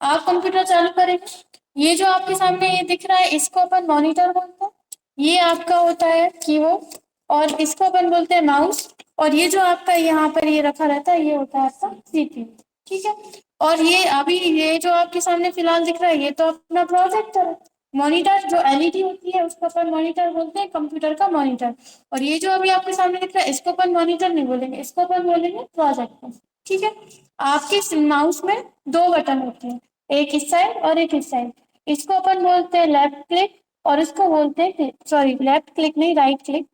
आप कंप्यूटर चालू करेंगे, ये जो आपके सामने ये दिख रहा है इसको अपन मॉनिटर बोलते हैं। ये आपका होता है कीबोर्ड, और इसको अपन बोलते हैं माउस। और ये जो आपका यहाँ पर ये रखा रहता है ये होता है आपका सीपीयू। ठीक है। और ये अभी ये जो आपके सामने फिलहाल दिख रहा है ये तो अपना प्रोजेक्टर है। मॉनिटर जो एलईडी होती है उसको अपन मॉनिटर बोलते हैं, कंप्यूटर का मॉनिटर। और ये जो अभी आपके सामने दिख रहा है इसको अपन मॉनिटर नहीं बोलेंगे, इसको अपन बोलेंगे प्रोजेक्टर। ठीक है। आपके माउस में दो बटन होते हैं, एक इस साइड और एक इस साइड। इसको अपन बोलते हैं लेफ्ट क्लिक, और इसको बोलते हैं, सॉरी लेफ्ट क्लिक नहीं, राइट क्लिक।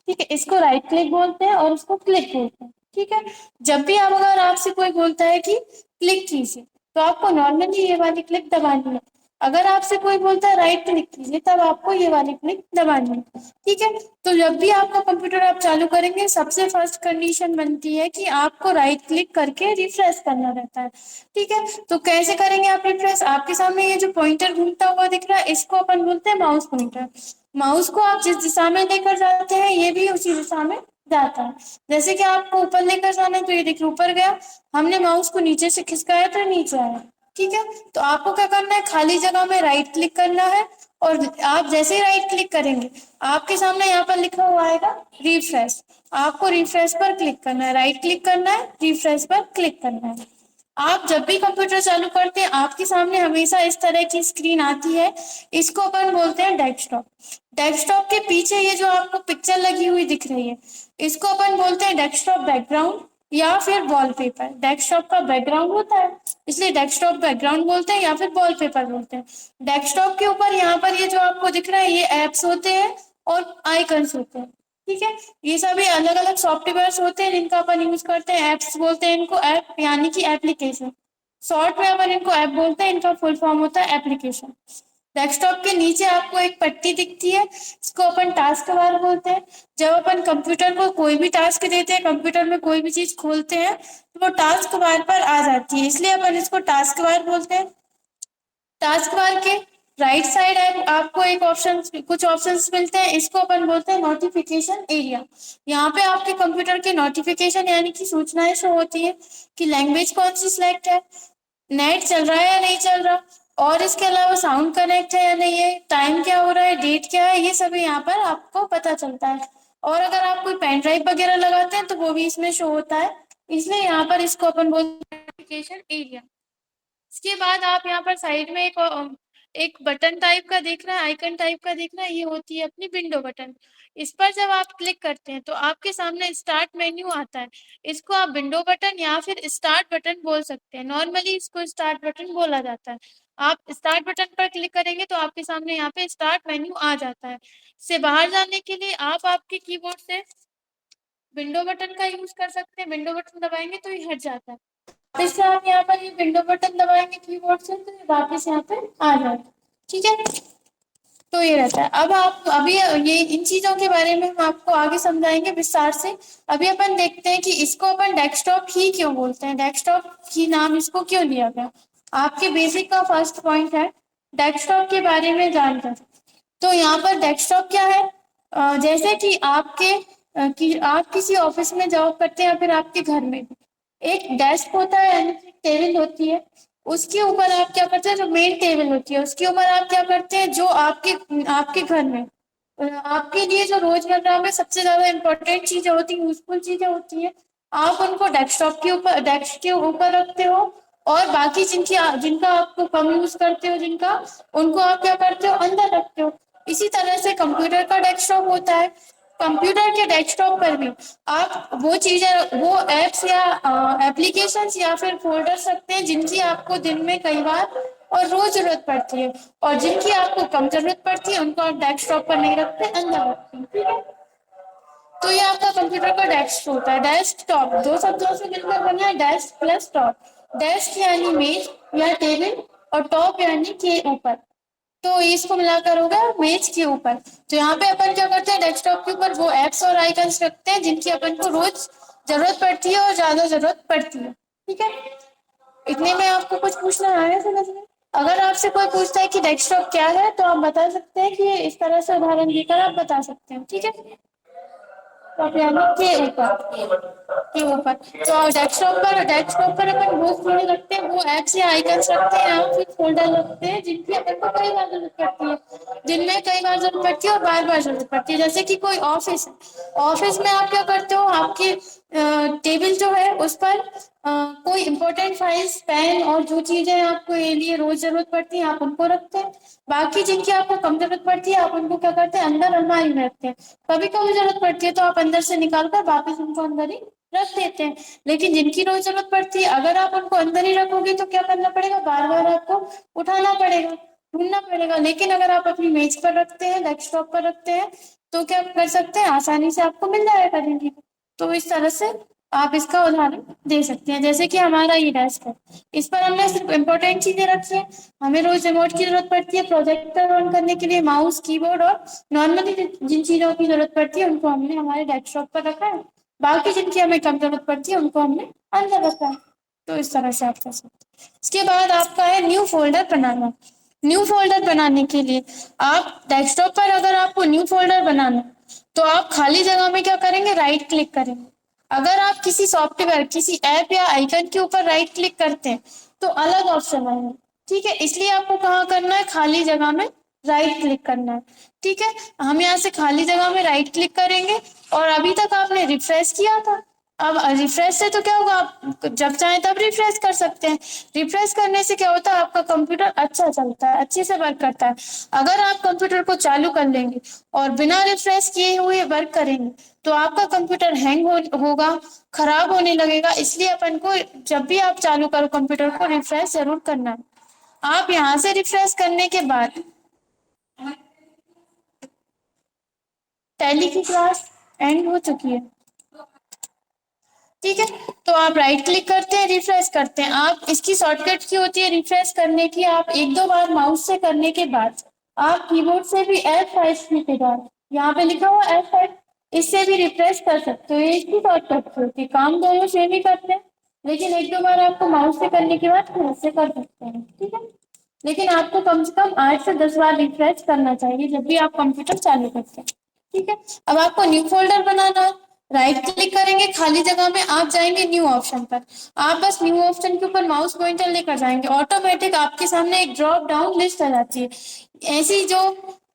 ठीक है, इसको राइट क्लिक बोलते हैं और उसको क्लिक बोलते हैं। ठीक है। जब भी आप अगर आपसे कोई बोलता है कि क्लिक कीजिए तो आपको नॉर्मली ये वाली क्लिक दबानी है। अगर आपसे कोई बोलता है राइट क्लिक कीजिए तब आपको ये वाली क्लिक दबानी है। ठीक है। तो जब भी आपका कंप्यूटर आप चालू करेंगे सबसे फर्स्ट कंडीशन बनती है कि आपको राइट क्लिक करके रिफ्रेश करना रहता है। ठीक है। तो कैसे करेंगे आप रिफ्रेश? आपके सामने ये जो पॉइंटर घूमता हुआ दिख रहा है इसको अपन बोलते हैं माउस पॉइंटर। माउस को आप जिस दिशा में लेकर जाते हैं ये भी उसी दिशा में जाता है। जैसे कि आपको ऊपर लेकर जाना है तो ये देखिए ऊपर गया, हमने माउस को नीचे से खिसकाया तो नीचे आया। ठीक है। तो आपको क्या करना है, खाली जगह में राइट क्लिक करना है, और आप जैसे ही राइट क्लिक करेंगे आपके सामने यहाँ पर लिखा हुआ आएगा रिफ्रेश। आपको रिफ्रेश पर क्लिक करना है, राइट क्लिक करना है, रिफ्रेश पर क्लिक करना है। आप जब भी कंप्यूटर चालू करते हैं आपके सामने हमेशा इस तरह की स्क्रीन आती है, इसको अपन बोलते हैं डेस्कटॉप। डेस्कटॉप के पीछे ये जो आपको पिक्चर लगी हुई दिख रही है इसको अपन बोलते हैं डेस्कटॉप बैकग्राउंड या फिर वॉलपेपर। डेस्कटॉप का बैकग्राउंड होता है इसलिए डेस्कटॉप बैकग्राउंड बोलते हैं या फिर वॉलपेपर बोलते हैं। डेस्कटॉप के ऊपर यहाँ पर ये जो आपको दिख रहा है ये एप्स होते हैं और आइकन्स होते हैं। ठीक है। ये सभी अलग अलग सॉफ्टवेयर होते हैं जिनका अपन यूज करते हैं, एप्स बोलते हैं इनको, ऐप यानी कि एप्लीकेशन। शॉर्ट में अपन इनको ऐप बोलते हैं, इनका फुल फॉर्म होता है एप्लीकेशन। डेस्कटॉप के नीचे आपको एक पट्टी दिखती है, इसको अपन टास्क बार बोलते हैं। जब अपन कंप्यूटर को कोई भी टास्क देते हैं, कंप्यूटर में कोई भी चीज खोलते हैं तो वो टास्क बार पर आ जाती है, इसलिए अपन इसको टास्क बार बोलते हैं। टास्क बार के राइट साइड आपको एक ऑप्शन, कुछ ऑप्शंस मिलते हैं, इसको अपन बोलते हैं नोटिफिकेशन एरिया। यहाँ पे आपके कंप्यूटर के नोटिफिकेशन यानी कि सूचनाएं शो होती है कि लैंग्वेज कौन सी सिलेक्ट है, नेट चल रहा है या नहीं चल रहा, और इसके अलावा साउंड कनेक्ट है या नहीं है, टाइम क्या हो रहा है, डेट क्या है, ये सभी यहाँ पर आपको पता चलता है। और अगर आप कोई पेन ड्राइव वगैरह लगाते हैं तो वो भी इसमें शो होता है, इसलिए यहाँ पर इसको अपन बोलते हैं नोटिफिकेशन एरिया। इसके बाद आप यहाँ पर साइड में एक बटन टाइप का दिख रहा है, आइकन टाइप का दिख रहा है, ये होती है अपनी विंडो बटन। इस पर जब आप क्लिक करते हैं तो आपके सामने स्टार्ट मेन्यू आता है। इसको आप विंडो बटन या फिर स्टार्ट बटन बोल सकते हैं, नॉर्मली इसको स्टार्ट बटन बोला जाता है। आप स्टार्ट बटन पर क्लिक करेंगे तो आपके सामने यहाँ पे स्टार्ट मेन्यू आ जाता है। इससे बाहर जाने के लिए आप आपके कीबोर्ड से विंडो बटन का यूज कर सकते हैं, विंडो बटन दबाएंगे तो ये हट जाता है। वापस से आप यहाँ पर ये विंडो बटन दबाएंगे कीबोर्ड से तो ये वापस यहाँ पे आ जाएगा। ठीक है। तो ये रहता है। अब आप अभी ये इन चीजों के बारे में हम आपको आगे समझाएंगे विस्तार से। अभी अपन देखते हैं कि इसको अपन डेस्कटॉप ही क्यों बोलते हैं, डेस्कटॉप ही नाम इसको क्यों दिया गया। आपके बेसिक का फर्स्ट पॉइंट है डेस्कटॉप के बारे में जानकर। तो यहाँ पर डेस्कटॉप क्या है, जैसे कि कि आप किसी ऑफिस में जॉब करते हैं या फिर आपके घर में भी एक डेस्क होता है यानी कि टेबल होती है, उसके ऊपर आप क्या करते हैं, जो मेन टेबल होती है उसके ऊपर आप क्या करते हैं, जो आपके आपके घर में आपके लिए जो रोजमर्रा में सबसे ज्यादा इम्पोर्टेंट चीजें होती हैं, यूजफुल चीजें होती हैं, आप उनको डेस्कटॉप के ऊपर, डेस्क के ऊपर रखते हो। और बाकी जिनका आपको कम यूज करते हो, जिनका उनको आप क्या करते हो, अंदर रखते हो। इसी तरह से कंप्यूटर का डेस्कटॉप होता है। कंप्यूटर के डेस्कटॉप पर भी आप वो चीजें, वो एप्स या एप्लीकेशंस या फिर फोल्डर्स रखते हैं जिनकी आपको दिन में कई बार और रोज जरूरत पड़ती है, और जिनकी आपको कम जरूरत पड़ती है उनको आप डेस्कटॉप पर नहीं रखते, अंदर रखते हैं। ठीक है। तो ये आपका कंप्यूटर का डेस्क होता है। डेस्कटॉप दो शब्दों से मिलकर बना है, डेस्क प्लस टॉप। डेस्क यानी मेज या टेबल, और टॉप यानी के ऊपर, तो इसको मिलाकर होगा मेज के ऊपर। तो यहाँ पे अपन क्या करते हैं, डेस्कटॉप के ऊपर वो एप्स और आइकन्स रखते हैं जिनकी अपन को रोज जरूरत पड़ती है और ज्यादा जरूरत पड़ती है। ठीक है। इतने में आपको कुछ पूछना है समझ में? अगर आपसे कोई पूछता है कि डेस्कटॉप क्या है तो आप बता सकते हैं कि इस तरह से उदाहरण देकर आप बता सकते हैं। ठीक है। तो आप यानी के ऊपर। के ऊपर। तो डेस्कटॉप पर अपन वो थोड़ी रखते हैं, वो ऐप्स या आइकन्स रखते हैं या फिर फोल्डर रखते हैं जिनकी अपन को कई बार जरूरत पड़ती है, जिनमें कई बार जरूरत पड़ती है और बार बार जरूरत पड़ती है। जैसे कि कोई ऑफिस है, ऑफिस में आप क्या करते हो, आपकी टेबल जो है उस पर कोई इंपॉर्टेंट फाइल्स, पेन और जो चीजें आपको ये लिए रोज जरूरत पड़ती है आप उनको रखते हैं। बाकी जिनकी आपको कम जरूरत पड़ती है आप उनको क्या करते हैं, अंदर अलमारी में रखते हैं। कभी कभी जरूरत पड़ती है तो आप अंदर से निकाल कर वापस उनको अंदर ही रख देते हैं। लेकिन जिनकी रोज जरूरत पड़ती है अगर आप उनको अंदर ही रखोगे तो क्या करना पड़ेगा, बार बार आपको उठाना पड़ेगा, ढूंढना पड़ेगा। लेकिन अगर आप अपनी मेज पर रखते हैं, डेस्कटॉप पर रखते हैं, तो क्या कर सकते हैं, आसानी से आपको मिल जाएगा जिंदगी में। तो इस तरह से आप इसका उदाहरण दे सकते हैं। जैसे कि हमारा ये डेस्क है, इस पर हमने सिर्फ इम्पोर्टेंट चीजें रखी है। हमें रोज रिमोट की जरूरत पड़ती है प्रोजेक्टर ऑन करने के लिए, माउस, कीबोर्ड, और नॉर्मली जिन चीजों की जरूरत पड़ती है उनको हमने हमारे डेस्कटॉप पर रखा है। बाकी जिनकी हमें कम जरूरत पड़ती है उनको हमने अंदर रखा है। तो इस तरह से आप कर सकते हैं। इसके बाद आपका है न्यू फोल्डर बनाना। न्यू फोल्डर बनाने के लिए आप डेस्कटॉप पर अगर आपको न्यू फोल्डर बनाना है, तो आप खाली जगह में क्या करेंगे, राइट क्लिक करेंगे। अगर आप किसी सॉफ्टवेयर, किसी ऐप या आइकन के ऊपर राइट क्लिक करते हैं तो अलग ऑप्शन आएगा। ठीक है, इसलिए आपको कहाँ करना है, खाली जगह में राइट क्लिक करना है। ठीक है, हम यहाँ से खाली जगह में राइट क्लिक करेंगे और अभी तक आपने रिफ्रेश किया था। अब रिफ्रेश से तो क्या होगा, आप जब चाहें तब रिफ्रेश कर सकते हैं। रिफ्रेश करने से क्या होता है, आपका कंप्यूटर अच्छा चलता है, अच्छे से वर्क करता है। अगर आप कंप्यूटर को चालू कर लेंगे और बिना रिफ्रेश किए हुए वर्क करेंगे तो आपका कंप्यूटर होगा, खराब होने लगेगा। इसलिए अपन को जब भी आप चालू करो कंप्यूटर को, रिफ्रेश जरूर करना है। आप यहाँ से रिफ्रेश करने के बाद टैली की क्लास एंड हो चुकी है। ठीक है, तो आप राइट क्लिक करते हैं, रिफ्रेश करते हैं। आप इसकी शॉर्टकट की होती है रिफ्रेश करने की, आप एक दो बार माउस से करने के बाद आप कीबोर्ड से भी F5 के बाद यहाँ पे लिखा हुआ F5, इससे भी रिफ्रेश कर सकते हो। ये इसकी शॉर्टकट की होती है, काम दोनों सेम ही करते हैं, लेकिन एक दो बार आपको माउस से करने के बाद फिर से कर सकते हैं। ठीक है, लेकिन आपको कम से कम 8 से 10 बार रिफ्रेश करना चाहिए जब भी आप कंप्यूटर चालू करते हैं। ठीक है, अब आपको न्यू फोल्डर बनाना है। राइट क्लिक करेंगे, खाली जगह में आप जाएंगे न्यू ऑप्शन पर। आप बस न्यू ऑप्शन के ऊपर माउस पॉइंटर लेकर जाएंगे, ऑटोमेटिक आपके सामने एक ड्रॉप डाउन लिस्ट आ जाती है। ऐसी जो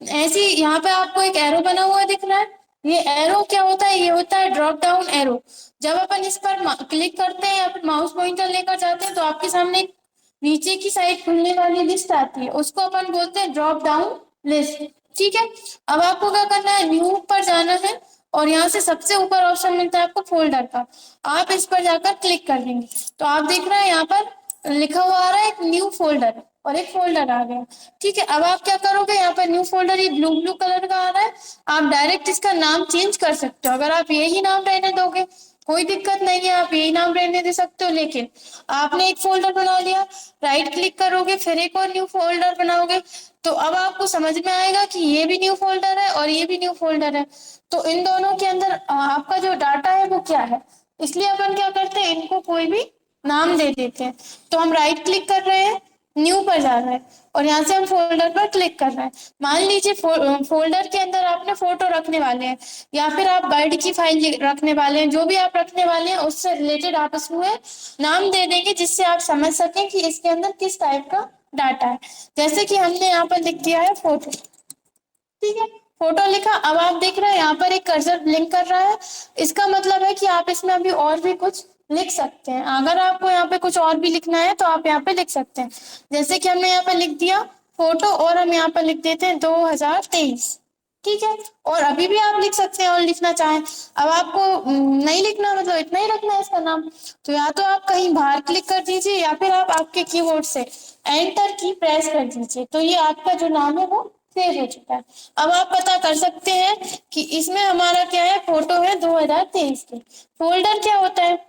ऐसी यहाँ पे आपको एक एरो बना हुआ दिख रहा है, ये एरो क्या होता है, ये होता है ड्रॉप डाउन एरो। जब अपन इस पर क्लिक करते हैं या फिर माउस पॉइंटर लेकर जाते हैं तो आपके सामने एक नीचे की साइड खुलने वाली लिस्ट आती है, उसको अपन बोलते हैं ड्रॉप डाउन लिस्ट। ठीक है, अब आपको क्या करना है, न्यू पर जाना है और यहाँ से सबसे ऊपर ऑप्शन मिलता है आपको फोल्डर का, आप इस पर जाकर क्लिक कर देंगे तो आप देख रहे हैं यहाँ पर लिखा हुआ आ रहा है एक न्यू फोल्डर और एक फोल्डर आ गया। ठीक है, अब आप क्या करोगे, यहाँ पर न्यू फोल्डर ये ब्लू ब्लू कलर का आ रहा है, आप डायरेक्ट इसका नाम चेंज कर सकते हो। अगर आप यही नाम रहने दोगे कोई दिक्कत नहीं है, आप यही नाम रहने दे सकते हो। लेकिन आपने एक फोल्डर बना लिया, राइट क्लिक करोगे फिर एक और न्यू फोल्डर बनाओगे, तो अब आपको समझ में आएगा कि ये भी न्यू फोल्डर है और ये भी न्यू फोल्डर है। तो इन दोनों के अंदर आपका जो डाटा है वो क्या है, इसलिए अपन क्या करते हैं, इनको कोई भी नाम दे देते हैं। तो हम राइट क्लिक कर रहे हैं, न्यू पर जा रहा है और यहाँ से हम फोल्डर पर क्लिक कर रहे हैं। मान लीजिए फोल्डर के अंदर आपने फोटो रखने वाले हैं या फिर आप बर्ड की फाइल रखने वाले हैं, जो भी आप रखने वाले हैं उससे रिलेटेड आप इसमें नाम दे देंगे जिससे आप समझ सकें कि इसके अंदर किस टाइप का डाटा है। जैसे कि हमने यहाँ पर लिख दिया है फोटो। ठीक है, फोटो लिखा, अब आप देख रहे हैं यहाँ पर एक कर्सर ब्लिंक कर रहा है, इसका मतलब है कि आप इसमें अभी और भी कुछ लिख सकते हैं। अगर आपको यहाँ पे कुछ और भी लिखना है तो आप यहाँ पे लिख सकते हैं। जैसे कि हमने यहाँ पे लिख दिया फोटो और हम यहाँ पे लिख देते हैं 2023। ठीक है, और अभी भी आप लिख सकते हैं और लिखना चाहें। अब आपको नहीं लिखना, मतलब इतना ही रखना है इसका नाम, तो या तो आप कहीं बाहर क्लिक कर दीजिए या फिर आप आपके कीबोर्ड से एंटर की प्रेस कर दीजिए, तो ये आपका जो नाम है वो सेव हो चुका है। अब आप पता कर सकते हैं कि इसमें हमारा क्या है, फोटो है 2023 की। फोल्डर क्या होता है,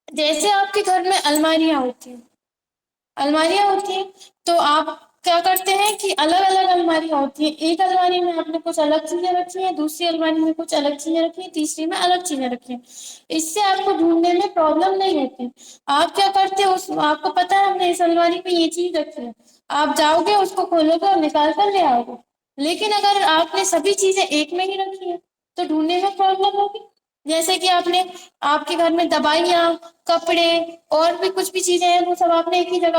जैसे आपके घर में अलमारियां होती हैं तो आप क्या करते हैं कि अलग अलग अलमारियां होती है। एक अलमारी में आपने कुछ अलग चीजें रखी है, दूसरी अलमारी में कुछ अलग चीजें रखी है, तीसरी में अलग चीजें रखी है। इससे आपको ढूंढने में प्रॉब्लम नहीं होती। आप क्या करते हो, उस आपको पता है हमने इस अलमारी में ये चीज रखी है, आप जाओगे उसको खोलोगे और निकाल कर ले आओगे। लेकिन अगर आपने सभी चीजें एक में ही रखी है तो ढूंढने में प्रॉब्लम होगी। जैसे कि आपने आपके घर में दवाइयाँ, कपड़े और भी कुछ भी चीजें हैं वो सब आपने एक ही जगह